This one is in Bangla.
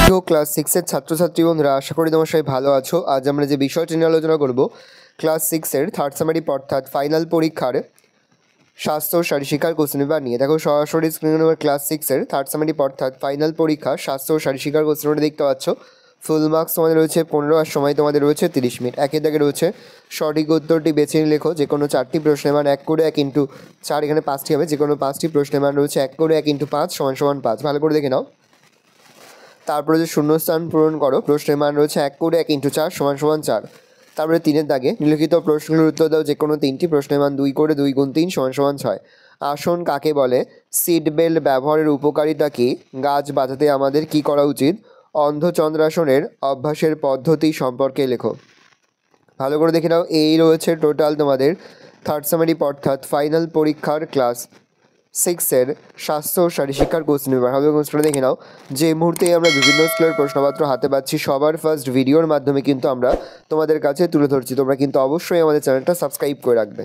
প্রিয় ক্লাস 6 এর ছাত্রছাত্রী বন্ধুরা, আশা করি তোমার সবাই ভালো আছো। আজ আমরা যে বিষয়টি নিয়ে আলোচনা করব, ক্লাস 6 এর থার্ড সামারি অর্থাৎ ফাইনাল পরীক্ষার স্বাস্থ্য ও শারীরশিক্ষার কোশ্চেন পেপার নিয়ে। দেখো সরাসরি স্ক্রিনে নম্বর ক্লাস 6 এর থার্ড সামারি অর্থাৎ ফাইনাল পরীক্ষা স্বাস্থ্য ও শারীরশিক্ষার কোশ্চেন পেপার দেখতে পাচ্ছ। ফুল মার্কস তোমাদের রয়েছে 15 আর সময় তোমাদের রয়েছে 30 মিনিট। একের দাগে রয়েছে সঠিক উত্তরটি বেছে নিয়ে লেখো। যে কোনো 4টি প্রশ্নের মান 1 করে 1 ইন্টু 4, এখানে 5টি হবে। যে কোনো 5টি প্রশ্নের মান রয়েছে 1 করে 1 ইন্টু 5 সমান 5। ভালো করে দেখে নাও। তারপরে যে শূন্যস্থান পূরণ করো, প্রশ্নের মান রয়েছে 1 করে 1 ইন্টু 4 সমান 4। তারপরে 3-এর দাগে নিম্নলিখিত প্রশ্নগুলোর উত্তর দাও। যে কোনো 3টি প্রশ্নের মান 2 করে 2 গুণ 3 সমান 6। আসন কাকে বলে? সিট বেল্ট ব্যবহারের উপকারিতা কী? গাছ বাঁচাতে আমাদের কি করা উচিত? অন্ধচন্দ্রাসনের অভ্যাসের পদ্ধতি সম্পর্কে লেখো। ভালো করে দেখে নাও। এই রয়েছে টোটাল তোমাদের থার্ড সামারি অর্থাৎ ফাইনাল পরীক্ষার ক্লাস 6 এর স্বাস্থ্য ও শারীরশিক্ষার কোশ্চেন পেপার। ভালো কোশ্চেনটা দেখে নাও। যে মুহূর্তে আমরা বিভিন্ন স্কুলের প্রশ্নপত্র হাতে পাচ্ছি, সবার ফার্স্ট ভিডিওর মাধ্যমে কিন্তু আমরা তোমাদের কাছে তুলে ধরছি। তোমরা কিন্তু অবশ্যই আমাদের চ্যানেলটা সাবস্ক্রাইব করে রাখবে।